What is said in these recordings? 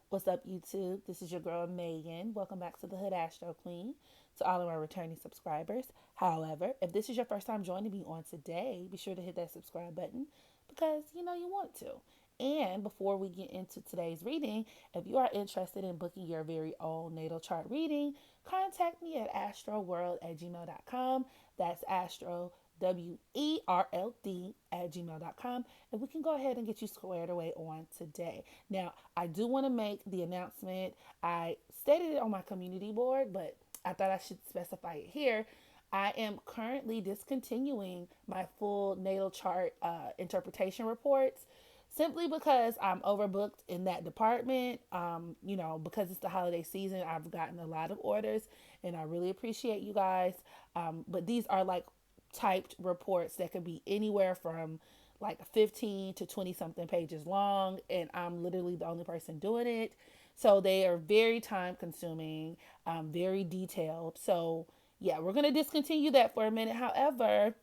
What's up, YouTube? This is your girl Megan. Welcome back to the Hood Astro Queen. To all of my returning subscribers. However, if this is your first time joining me on today, be sure to hit that subscribe button because you know you want to. And before we get into today's reading, if you are interested in booking your very own natal chart reading, contact me at astroworld@gmail.com. That's Astro WERLD at gmail.com, and we can go ahead and get you squared away on today. Now, I do want to make the announcement. I stated it on my community board, but I thought I should specify it here. I am currently discontinuing my full natal chart interpretation reports simply because I'm overbooked in that department. Because it's the holiday season, I've gotten a lot of orders and I really appreciate you guys. But these are like typed reports that could be anywhere from like 15 to 20 something pages long, and I'm literally the only person doing it. So they are very time consuming, very detailed. So, yeah, we're going to discontinue that for a minute. However,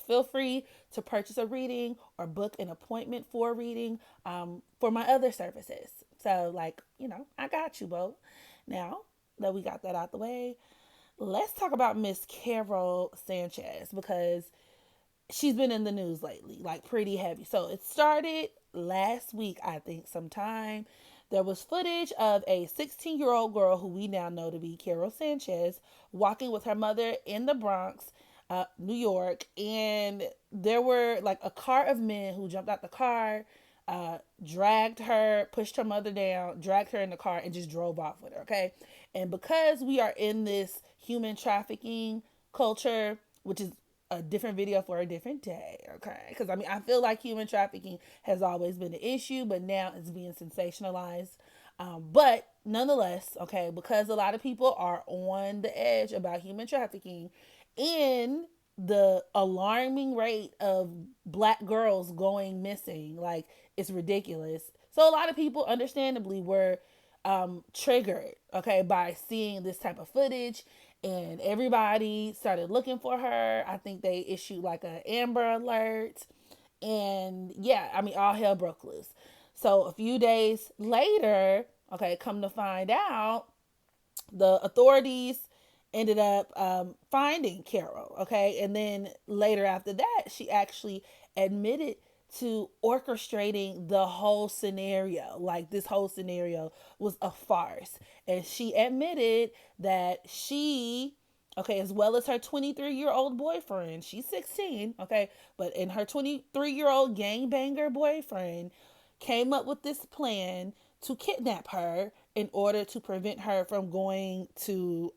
feel free to purchase a reading or book an appointment for a reading for my other services. So, I got you, Bo. Now that we got that out the way, let's talk about Miss Karol Sanchez because she's been in the news lately, like pretty heavy. So it started last week, I think, sometime. There was footage of a 16-year-old girl who we now know to be Karol Sanchez walking with her mother in the Bronx, New York, and there were like a car of men who jumped out the car, dragged her, pushed her mother down, dragged her in the car, and just drove off with her. Okay, and because we are in this human trafficking culture, which is a different video for a different day, okay? Because I feel like human trafficking has always been an issue, but now it's being sensationalized. But nonetheless, okay, because a lot of people are on the edge about human trafficking and the alarming rate of black girls going missing, like it's ridiculous. So a lot of people, understandably, were triggered, okay, by seeing this type of footage, and everybody started looking for her. I think they issued like an Amber Alert, and yeah, all hell broke loose. So a few days later, okay, come to find out, the authorities ended up finding Karol, okay, and then later after that, she actually admitted to orchestrating the whole scenario. Like this whole scenario was a farce, and she admitted that she, okay, as well as her 23-year-old boyfriend, she's 16, okay, but in her 23-year-old gangbanger boyfriend came up with this plan to kidnap her in order to prevent her from going to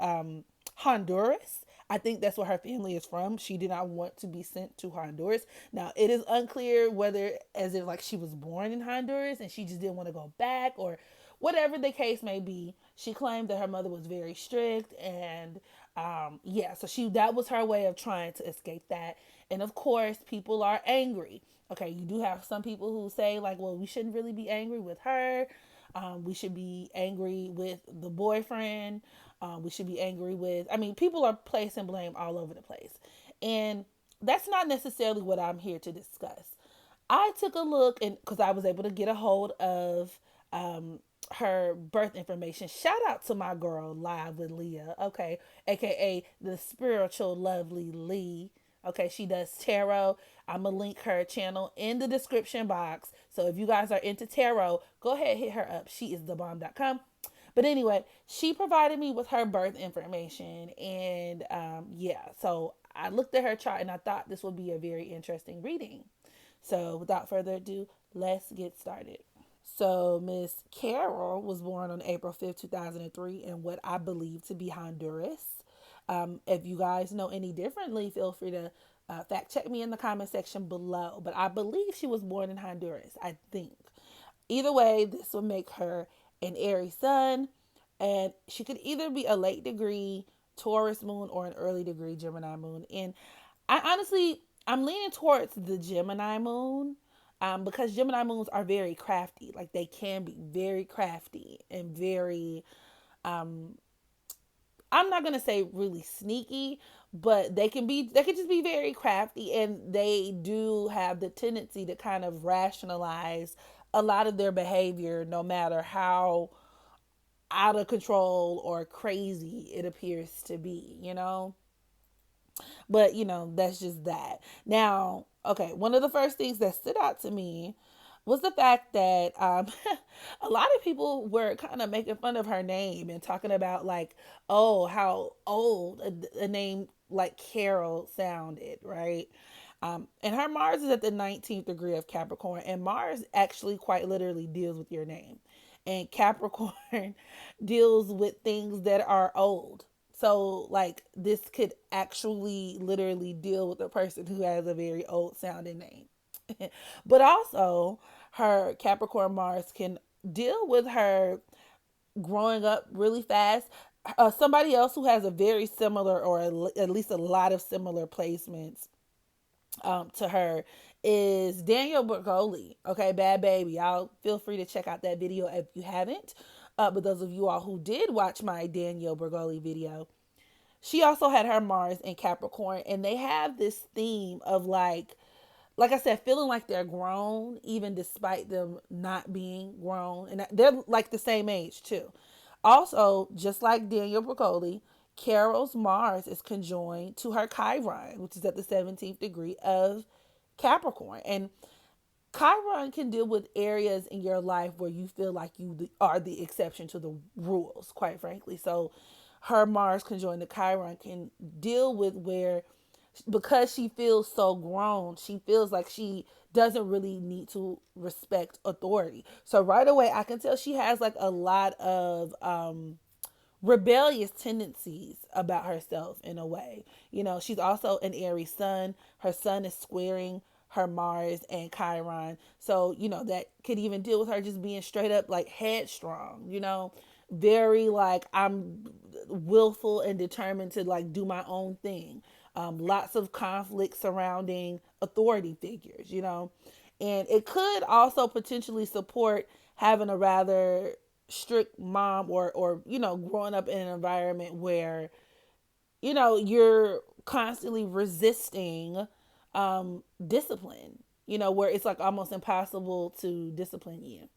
Honduras. I think that's where her family is from. She did not want to be sent to Honduras. Now, it is unclear whether, as if like she was born in Honduras and she just didn't want to go back, or whatever the case may be. She claimed that her mother was very strict, and yeah, so that was her way of trying to escape that. And of course, people are angry. Okay, you do have some people who say like, well, we shouldn't really be angry with her. We should be angry with the boyfriend. We should be angry with, people are placing blame all over the place. And that's not necessarily what I'm here to discuss. I took a look, and because I was able to get a hold of her birth information. Shout out to my girl Live with Leah, okay, aka the spiritual lovely Lee. Okay, she does tarot. I'm gonna link her channel in the description box. So if you guys are into tarot, go ahead, hit her up. She is thebomb.com. But anyway, she provided me with her birth information, and yeah, so I looked at her chart and I thought this would be a very interesting reading. So without further ado, let's get started. So Miss Karol was born on April 5th, 2003 in what I believe to be Honduras. If you guys know any differently, feel free to fact check me in the comment section below. But I believe she was born in Honduras, I think. Either way, this would make her an Aries sun, and she could either be a late degree Taurus moon or an early degree Gemini moon. And I'm leaning towards the Gemini moon, because Gemini moons are very crafty. Like they can be very crafty and very, I'm not gonna say really sneaky, but they can just be very crafty, and they do have the tendency to kind of rationalize a lot of their behavior, no matter how out of control or crazy it appears to be, you know? But, that's just that. Now, okay, one of the first things that stood out to me was the fact that a lot of people were kind of making fun of her name and talking about, like, oh, how old a name like Carol sounded, right? And her Mars is at the 19th degree of Capricorn, and Mars actually quite literally deals with your name. And Capricorn deals with things that are old. So, like, this could actually literally deal with a person who has a very old sounding name. But also, her Capricorn Mars can deal with her growing up really fast. Somebody else who has a very similar, or at least a lot of similar placements to her, is Daniel Bergoli. Okay, Bad Baby. Y'all feel free to check out that video if you haven't. But those of you all who did watch my Daniel Bergoli video, she also had her Mars in Capricorn, and they have this theme of, like I said, feeling like they're grown, even despite them not being grown. And they're like the same age, too. Also, just like Daniel Broccoli, Carol's Mars is conjoined to her Chiron, which is at the 17th degree of Capricorn. And Chiron can deal with areas in your life where you feel like you are the exception to the rules, quite frankly. So her Mars conjoined to Chiron can deal with where, because she feels so grown, she feels like she doesn't really need to respect authority. So right away, I can tell she has like a lot of rebellious tendencies about herself in a way. She's also an Aries sun. Her sun is squaring her Mars and Chiron. So, that could even deal with her just being straight up like headstrong, very like, I'm willful and determined to like do my own thing. Lots of conflict surrounding authority figures, and it could also potentially support having a rather strict mom, or growing up in an environment where you're constantly resisting discipline, where it's like almost impossible to discipline you.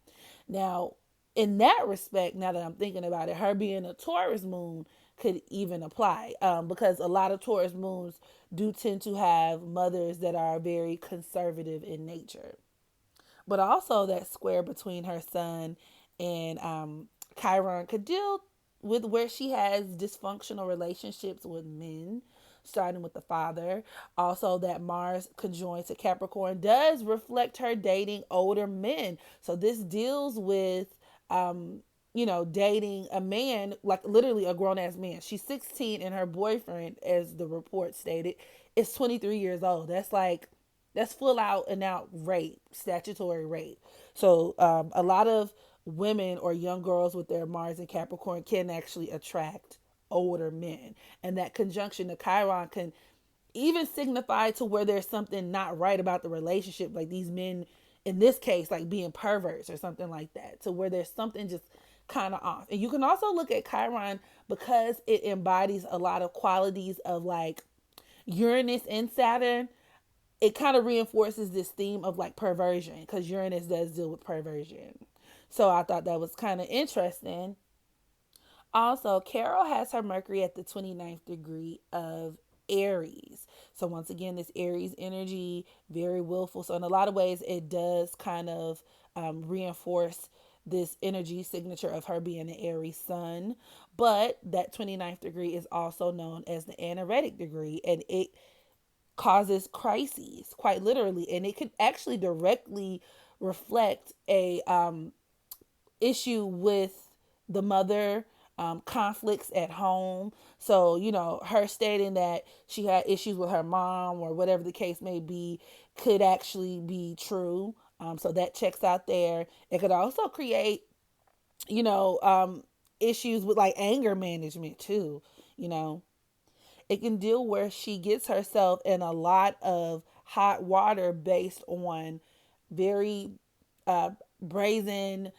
Now, in that respect, now that I'm thinking about it, her being a Taurus moon could even apply, because a lot of Taurus moons do tend to have mothers that are very conservative in nature. But also, that square between her sun and Chiron could deal with where she has dysfunctional relationships with men, starting with the father. Also, that Mars conjoined to Capricorn does reflect her dating older men. So this deals with, dating a man, like literally a grown ass man. She's 16 and her boyfriend, as the report stated, is 23 years old. That's full out and out rape, statutory rape. So a lot of women or young girls with their Mars and Capricorn can actually attract older men. And that conjunction to Chiron can even signify to where there's something not right about the relationship. Like these men, in this case, like being perverts or something like that, to where there's something just kind of off. And you can also look at Chiron because it embodies a lot of qualities of like Uranus and Saturn. It kind of reinforces this theme of like perversion, because Uranus does deal with perversion. So I thought that was kind of interesting. Also, Carol has her Mercury at the 29th degree of Aries. So once again, this Aries energy, very willful. So in a lot of ways, it does kind of reinforce this energy signature of her being an Aries sun. But that 29th degree is also known as the anaretic degree, and it causes crises, quite literally, and it could actually directly reflect a issue with the mother, conflicts at home. So, her stating that she had issues with her mom or whatever the case may be could actually be true. So that checks out there. It could also create, you know, um, issues with like anger management too. You know, it can deal where she gets herself in a lot of hot water based on very brazen,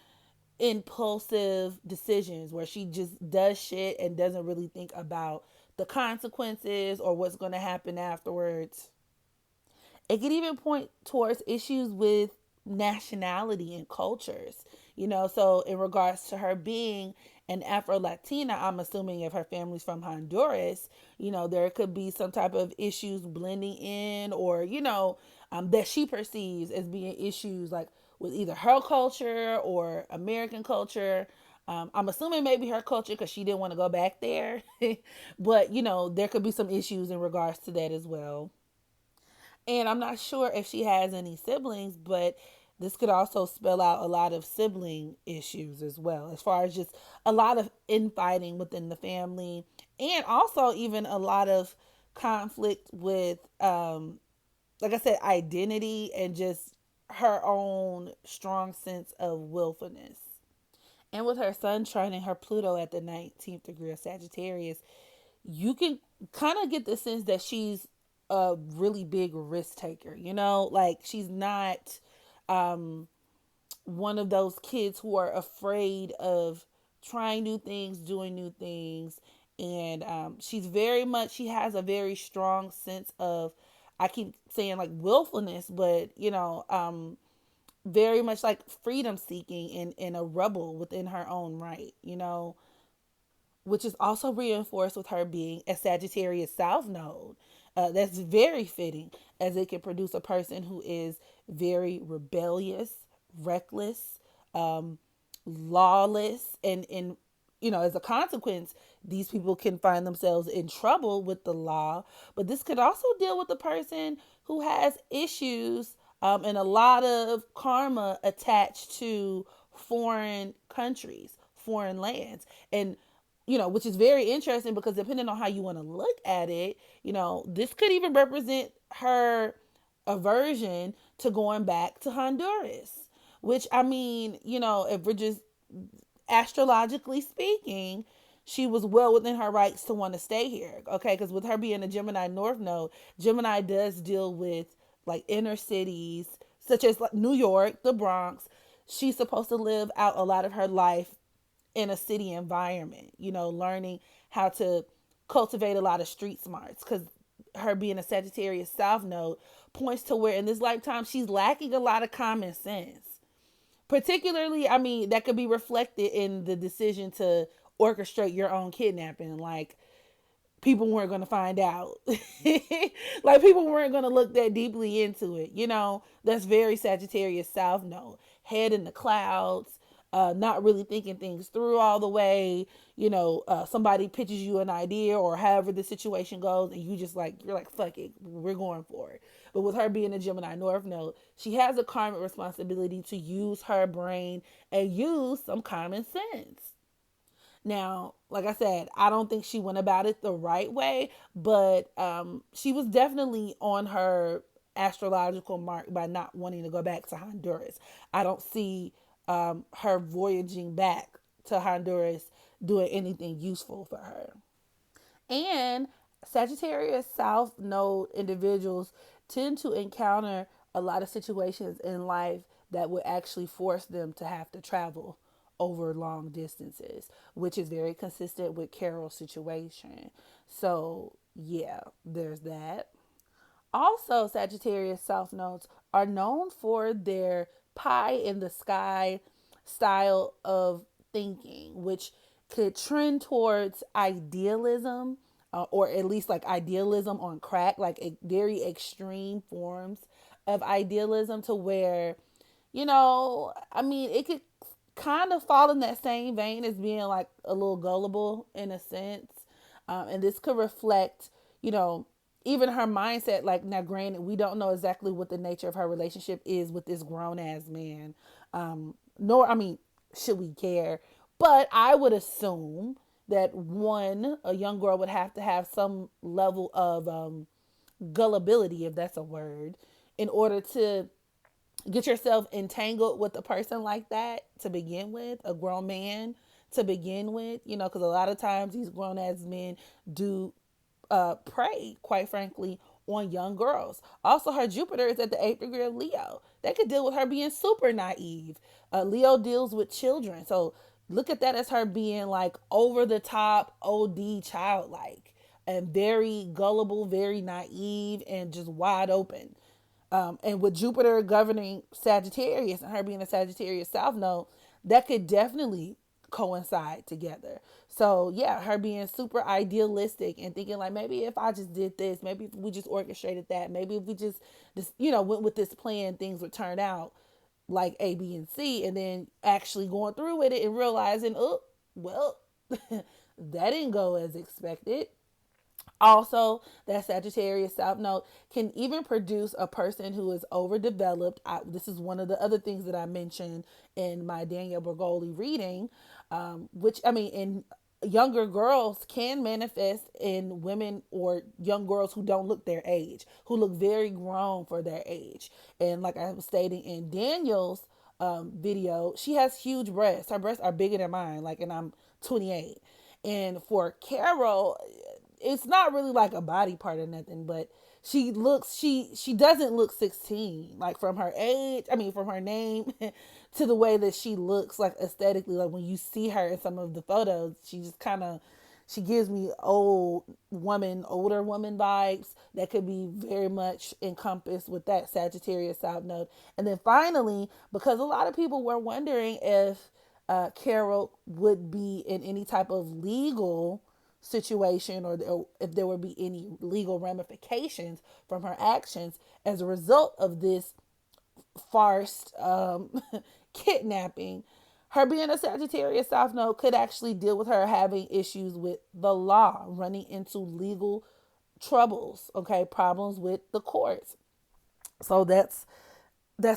impulsive decisions where she just does shit and doesn't really think about the consequences or what's going to happen afterwards. It could even point towards issues with nationality and cultures. So in regards to her being an Afro Latina, I'm assuming if her family's from Honduras, there could be some type of issues blending in, or that she perceives as being issues like with either her culture or American culture. I'm assuming maybe her culture because she didn't want to go back there. But, there could be some issues in regards to that as well. And I'm not sure if she has any siblings, but this could also spell out a lot of sibling issues as well, as far as just a lot of infighting within the family, and also even a lot of conflict with, like I said, identity and just her own strong sense of willfulness. And with her sun trining her Pluto at the 19th degree of Sagittarius, you can kind of get the sense that she's a really big risk taker. Like she's not one of those kids who are afraid of trying new things, doing new things. And she has a very strong sense of, I keep saying like willfulness, but very much like freedom seeking and a rebel within her own right, which is also reinforced with her being a Sagittarius South Node. That's very fitting, as it can produce a person who is very rebellious, reckless, um, lawless, and as a consequence, these people can find themselves in trouble with the law. But this could also deal with the person who has issues, and a lot of karma attached to foreign countries, foreign lands. And which is very interesting because depending on how you want to look at it, this could even represent her aversion to going back to Honduras. Which, I mean, if we're just astrologically speaking, she was well within her rights to want to stay here. Okay, because with her being a Gemini North Node, Gemini does deal with like inner cities, such as like New York, the Bronx. She's supposed to live out a lot of her life in a city environment, learning how to cultivate a lot of street smarts, because her being a Sagittarius South Node points to where in this lifetime she's lacking a lot of common sense. Particularly, I mean, that could be reflected in the decision to orchestrate your own kidnapping. Like, people weren't going to find out. Like, people weren't going to look that deeply into it. That's very Sagittarius South Node. Head in the clouds, not really thinking things through all the way. Somebody pitches you an idea or however the situation goes, and you're like, fuck it, we're going for it. But with her being a Gemini North Node, she has a karmic responsibility to use her brain and use some common sense. Now, like I said, I don't think she went about it the right way, but she was definitely on her astrological mark by not wanting to go back to Honduras. I don't see her voyaging back to Honduras doing anything useful for her. And Sagittarius South Node individuals tend to encounter a lot of situations in life that would actually force them to have to travel over long distances, which is very consistent with Karol's situation. So, yeah, there's that. Also, Sagittarius South Nodes are known for their pie in the sky style of thinking, which could trend towards idealism, or at least like idealism on crack, like very extreme forms of idealism, to where, I mean, it could kind of fall in that same vein as being like a little gullible in a sense. And this could reflect, even her mindset. Like, now granted, we don't know exactly what the nature of her relationship is with this grown ass man. Nor, I mean, should we care? But I would assume that a young girl would have to have some level of gullibility, if that's a word, in order to get yourself entangled with a person like that to begin with, a grown man to begin with, because a lot of times these grown ass men do prey, quite frankly, on young girls. Also, her Jupiter is at the 8th degree of Leo. That could deal with her being super naive. Leo deals with children. So look at that as her being like over the top, OD childlike, and very gullible, very naive, and just wide open. And with Jupiter governing Sagittarius and her being a Sagittarius South Node, that could definitely coincide together. So yeah, her being super idealistic and thinking like, maybe if I just did this, maybe if we just orchestrated that, maybe if we just went with this plan, things would turn out like A, B, and C, and then actually going through with it and realizing, oh, well, that didn't go as expected. Also, that Sagittarius South Node can even produce a person who is overdeveloped. This is one of the other things that I mentioned in my Danielle Bergoli reading, which I mean, in younger girls can manifest in women or young girls who don't look their age, who look very grown for their age. And like I was stating in Daniel's video, she has huge breasts. Her breasts are bigger than mine. Like, and I'm 28. And for Karol, it's not really like a body part or nothing, but she doesn't look 16, like from her age, I mean from her name to the way that she looks like aesthetically. Like when you see her in some of the photos, she just kind of, she gives me older woman vibes that could be very much encompassed with that Sagittarius South Node. And then finally, because a lot of people were wondering if Karol would be in any type of legal situation, or if there would be any legal ramifications from her actions as a result of this farce kidnapping. Her being a Sagittarius South Node could actually deal with her having issues with the law, running into legal troubles, okay, problems with the courts. So that's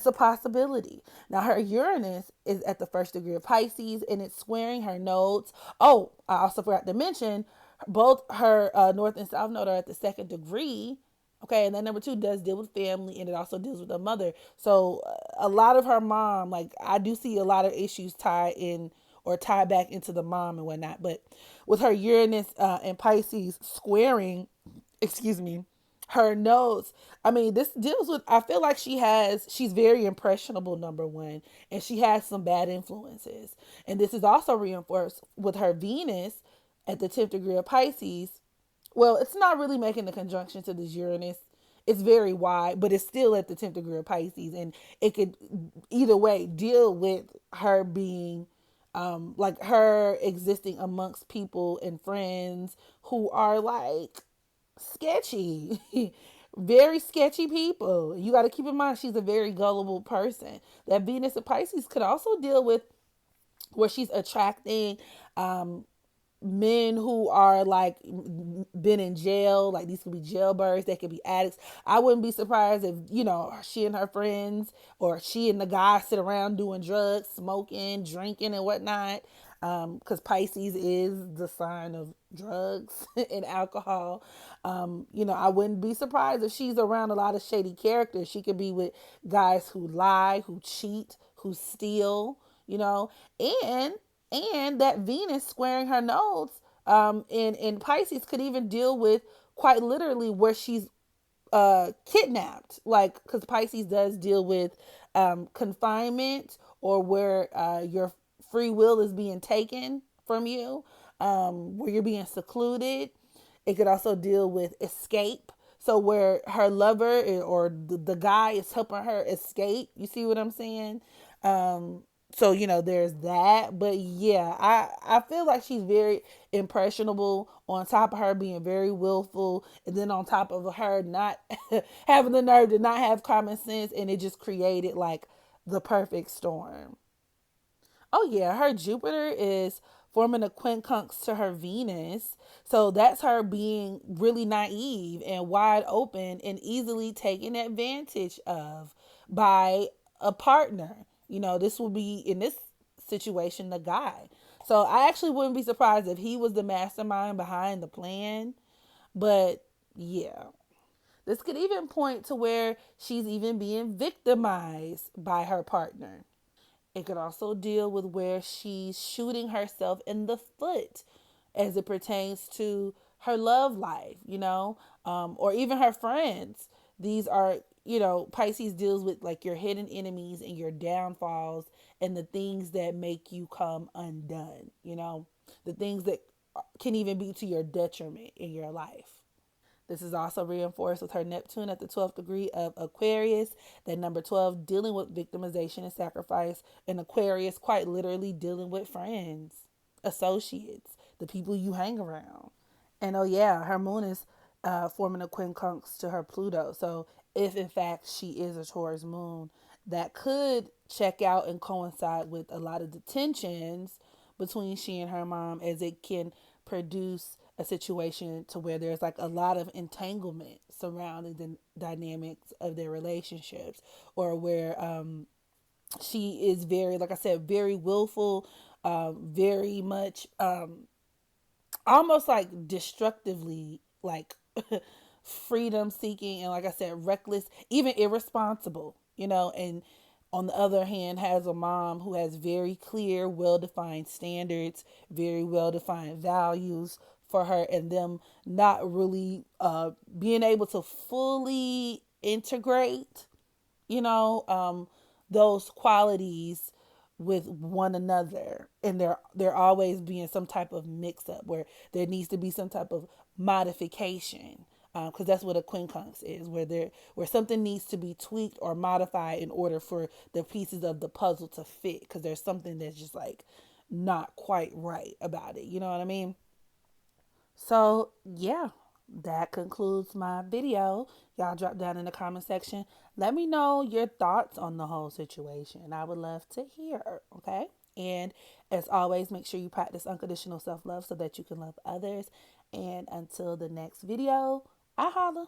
a possibility. Now, her Uranus is at the first degree of Pisces and it's squaring her nodes. Oh, I also forgot to mention both her North and South node are at the second degree. Okay, and then number two does deal with family and it also deals with her mother. So, a lot of her mom, like, I do see a lot of issues tied in or tied back into the mom and whatnot. But with her Uranus and Pisces squaring, excuse me, her notes. I mean, this deals with, I feel like she's very impressionable, number one, and she has some bad influences. And this is also reinforced with her Venus at the 10th degree of Pisces. Well, it's not really making the conjunction to this Uranus. It's very wide, but it's still at the 10th degree of Pisces. And it could either way deal with her being like her existing amongst people and friends who are like sketchy, very sketchy people. You got to keep in mind she's a very gullible person. That Venus of Pisces could also deal with where she's attracting men who are like been in jail. Like these could be jailbirds, they could be addicts. I wouldn't be surprised if she and her friends or she and the guy sit around doing drugs, smoking, drinking and whatnot, because Pisces is the sign of drugs and alcohol. I wouldn't be surprised if she's around a lot of shady characters. She could be with guys who lie, who cheat, who steal, and that Venus squaring her nodes in Pisces could even deal with quite literally where she's kidnapped, like because Pisces does deal with confinement or where your free will is being taken from you, where you're being secluded. It could also deal with escape. So where her lover or the guy is helping her escape. You see what I'm saying? So there's that. But yeah, I feel like she's very impressionable, on top of her being very willful, and then on top of her not having the nerve to not have common sense, and it just created like the perfect storm. Oh yeah, her Jupiter is forming a quincunx to her Venus. So that's her being really naive and wide open and easily taken advantage of by a partner. This will be in this situation the guy. So I actually wouldn't be surprised if he was the mastermind behind the plan. But yeah. This could even point to where she's even being victimized by her partner. It could also deal with where she's shooting herself in the foot as it pertains to her love life, or even her friends. These are, Pisces deals with like your hidden enemies and your downfalls and the things that make you come undone, the things that can even be to your detriment in your life. This is also reinforced with her Neptune at the 12th degree of Aquarius. That number 12 dealing with victimization and sacrifice. And Aquarius quite literally dealing with friends, associates, the people you hang around. And oh yeah, her moon is forming a quincunx to her Pluto. So if in fact she is a Taurus moon, that could check out and coincide with a lot of the tensions between she and her mom, as it can produce a situation to where there's like a lot of entanglement surrounding the dynamics of their relationships, or where she is very, like I said, very willful, very much almost like destructively, like freedom seeking, and like I said, reckless, even irresponsible, and on the other hand has a mom who has very clear, well defined standards, very well defined values for her, and them not really being able to fully integrate, you know, um, those qualities with one another, and there always being some type of mix up where there needs to be some type of modification, because that's what a quincunx is, where something needs to be tweaked or modified in order for the pieces of the puzzle to fit, because there's something that's just like not quite right about it, you know what I mean? So, yeah, that concludes my video. Y'all drop down in the comment section. Let me know your thoughts on the whole situation. I would love to hear, okay? And as always, make sure you practice unconditional self love so that you can love others. And until the next video, I holla.